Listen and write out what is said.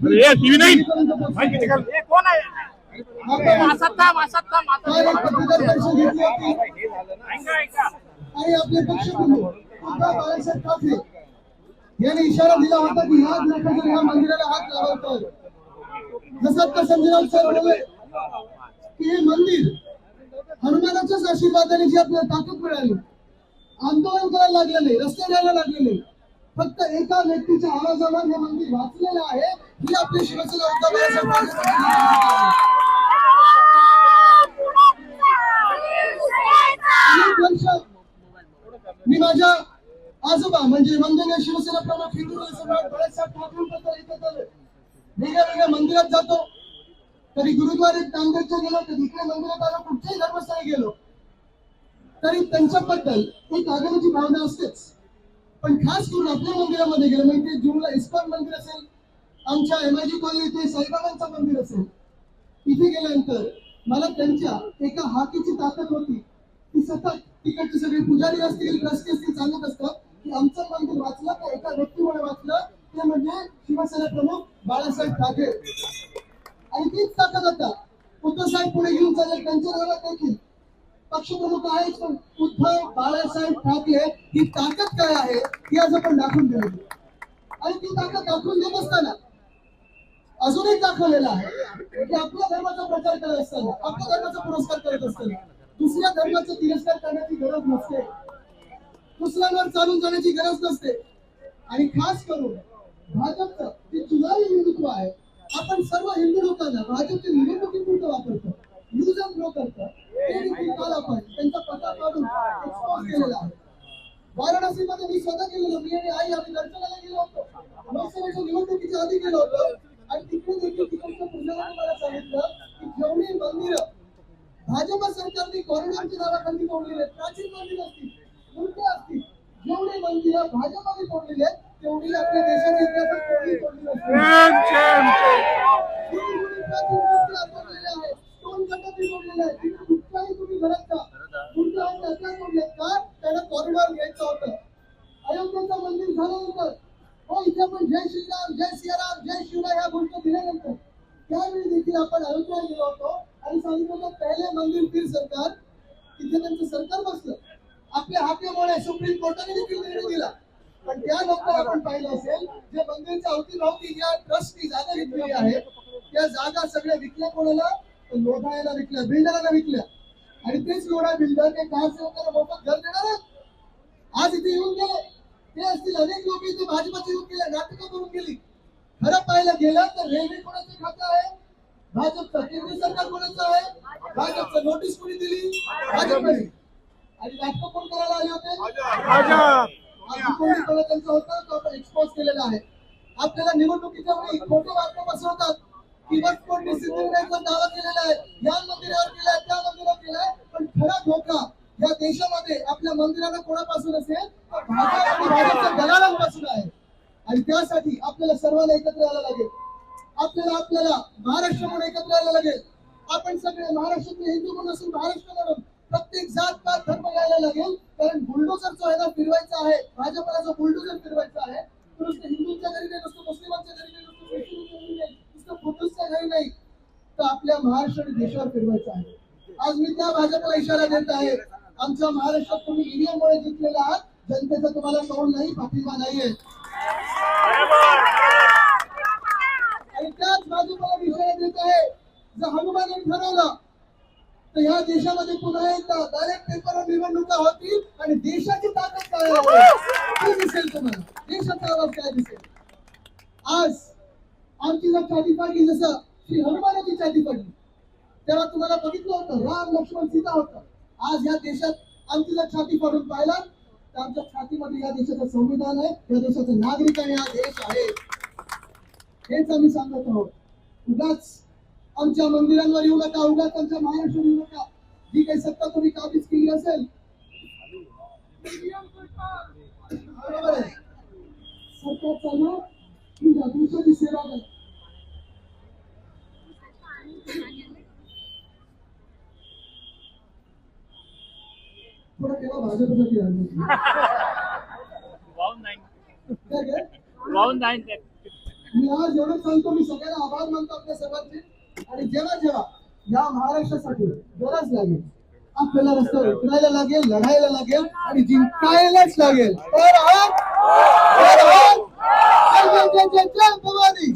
TV नाही कोण आहे आणि आपले पक्षप्रमुख बाळासाहेब ठाकरे यांनी इशारा दिला होता की ह्या जर ह्या मंदिराला हात लावला तर जसं आता संजय सर बोलले की हे मंदिर हनुमानाच्याच आशीर्वादाने जी आपल्याला ताकद मिळाली, आंदोलन करायला लागले नाही, रस्ते जायला लागले नाही, फक्त एका व्यक्तीच्या आवाजावर हे मंदिर वाचलेलं आहे ही आपली शिवसेना उद्धव बाळासाहेब ठाकरे मी माझ्या आजोबा म्हणजे वंदनीय शिवसेना प्रमुख हिंदू सम्राट बाळासाहेब ठाकरेंबद्दल इथं वेगळ्या वेगळ्या मंदिरात जातो, कधी गुरुद्वारेत नांदेडच्या गेलो, कधी इकडे मंदिरात आलो, कुठच्याही धर्मस्थळी गेलो तरी त्यांच्याबद्दल एक आदराची भावना असतेच. पण खास करून आपल्या मंदिरामध्ये गेलं म्हणजे जुनला इस्कॉन मंदिर असेल, आमच्या एमआयजी कॉलनी इथे साईबाबांचं मंदिर असेल, इथे गेल्यानंतर मला त्यांच्या एका हाकेची ताकद होती. ती सतत तिकडचे सगळे पुजारी असतील, ट्रस्टी असतील सांगत असतात की आमचं मंदिर वाचलं तर एका व्यक्तीमुळे वाचलं, ते म्हणजे शिवसेना प्रमुख बाळासाहेब ठाकरे. आणि तीच ताकद आता उद्धव साहेब पुढे घेऊन चालले, त्यांच्या नावात देखील पक्षप्रमुख आहेत, पण उद्धव बाळासाहेब ठाकरे ही ताकद काय आहे ही आज आपण दाखवून दिली. आणि ती ताकद दाखवून देत असताना अजूनही दाखवलेला आहे की आपल्या धर्माचा प्रचार करत असताना, आपल्या धर्माचा पुरस्कार करत असताना दुसऱ्या धर्माचा तिरस्कार करण्याची गरज नसते, दुसऱ्यांवर चालून जाण्याची गरज नसते. आणि खास करून भाजपचं जे जुनारी हिंदुत्व आहे, आपण सर्व हिंदू लोकांना भाजपचे निवडणुकीपुरतं वापरतो, यूज अँड थ्रो करतो. ते देखील काल आपण त्यांचा पत्ता काढून एक्सपोज केलेला आहे. वाराणसीमध्ये मी स्वतः गेलेलो, मी आणि आई आम्ही दर्शनाला गेलो होतो, लोकसभेच्या निवडणुकीच्या आधी गेलो होतो. आणि तिकडे देखील तिकडच्या पुजाऱ्यांनी मला सांगितलं की जेवढी मंदिरं भाजप सरकारने कॉरिडॉरच्या नावाखाली तोडलेली आहेत, प्राचीन मंदिर असतील, मूर्ती असतील, जेवढी मंदिरं भाजपाने तोडलेली आहेत तेवढी आपल्या देशाच्या इतिहासात कोणी तोडली नसतील. कुठल्याही तुम्ही घरात का तुमच्या तोडलेत का त्यांना कॉरिडॉर घ्यायचं होतं. अयोध्येचं मंदिर झाल्यानंतर हो इथे आपण जय श्रीराम, जय सियाराम, जय शिवराय ह्या गोष्टी दिल्यानंतर त्यावेळी देखील आपण अयोध्येला गेलो होतो आणि सांगितलं होतं पहिले मंदिर फिर सरकार. तिथे त्यांचं सरकार बसलं, आपल्या हाकेमुळे सुप्रीम कोर्टाने देखील निर्णय दिला. पण त्यानंतर आपण पाहिलं असेल जे मंदिरच्या अवतीभोवती ज्या ट्रस्टनी जागा घेतलेली आहे त्या जागा सगळ्या विकल्या, कोणाला लोढायला विकल्या, बिल्डरांना विकल्या. आणि तेच लोढा बिल्डर ते कारसेवकांना मोफत घर देणार आज इथे येऊन गेले. ते असतील अनेक लोक इथे भाजपचे येऊन गेले, नाटकं करून गेली. खरं पाहायला गेलं तर रेल्वे कोणाचं खातं आहे? भाजपचं. केंद्र सरकार कोणाचं आहे? भाजपचं. नोटीस कोणी दिली? भाजपने. आणि नाटकं कोण करायला आले होते? त्यांचा होता तो आपण एक्सपोज केलेला आहे. आपल्याला निवडणुकीच्या वेळी खोटे वार्ता पसरवतात की वक्फबोर्डने सिद्धिविनायकवर दावा केलेला आहे, या मंदिरावर केलाय, त्या मंदिरावर केलाय. पण खरा धोका या देशामध्ये आपल्या मंदिराला कोणापासून असेल तर भाजप आणि भाजपच्या दलालांपासून आहे. आणि त्यासाठी आपल्याला सर्वांना एकत्र यायला लागेल. आपल्याला महाराष्ट्र म्हणून एकत्र यायला लागेल. आपण सगळे महाराष्ट्रातले हिंदू म्हणून असून महाराष्ट्र म्हणून प्रत्येक जात पात धर्म यायला लागेल. कारण बुलडोजर जो आहे ना फिरवायचा आहे, भाजपला जो बुलडोजर फिरवायचा आहे तो नुसतं हिंदूंच्या घरी नाही, नुसतं मुस्लिमांच्या घरी नाही, नुसतं ख्रिश्चनच्या घरी नाही, नुसतं बुद्धिस्टच्या घरी नाही, तर आपल्या महाराष्ट्र आणि देशावर फिरवायचा आहे. आज मी त्या भाजपला इशारा देत आहे, आमच्या महाराष्ट्रात तुम्ही ईव्हीएममुळे जिंकलेला आहात, जनतेचा तुम्हाला कौल नाही, पाठिंबा नाहीये. आणि त्याच भाजपला इशारा देत आहे, जर हनुमानाने ठरवलं तर ह्या देशामध्ये पुन्हा एकदा डायरेक्ट पेपरवर निवडणुका होतील आणि देशाची ताकद काय आहे दिसेल तुम्हाला, देशाचा आवाज काय दिसेल. आज आमची जर छाती पडली जसं श्री हनुमानाची छाती पडली तेव्हा तुम्हाला बघितलं होतं राम लक्ष्मण सीता होतं. आज या देशात आमची जर छाती पडून पाहिला तर आमच्या छातीमध्ये या देशाचं संविधान आहे, या देशाचं नागरिक आहे, हा देश आहे. हेच आम्ही सांगत आहोत. उगाच आमच्या मंदिरांवर येऊ नका, उगाच आमच्या महाराष्ट्रावर येऊ नका. जी काही सत्ता तुम्ही काबीज केली असेल बरोबर आहे, सरकार चालू देशाची सेवा करा. थोडं केव्हा भाजपसाठी मी आज एवढं सांगतो, मी सगळ्यांना आभार मानतो आपल्या सर्वांचे. आणि जेव्हा जेव्हा या महाराष्ट्रासाठी गरज लागेल, आपल्याला रस्त्यावर उतरायला लागेल, लढायला लागेल आणि जिंकायलाच लागेल. तर जय जय जय जय जय भवानी.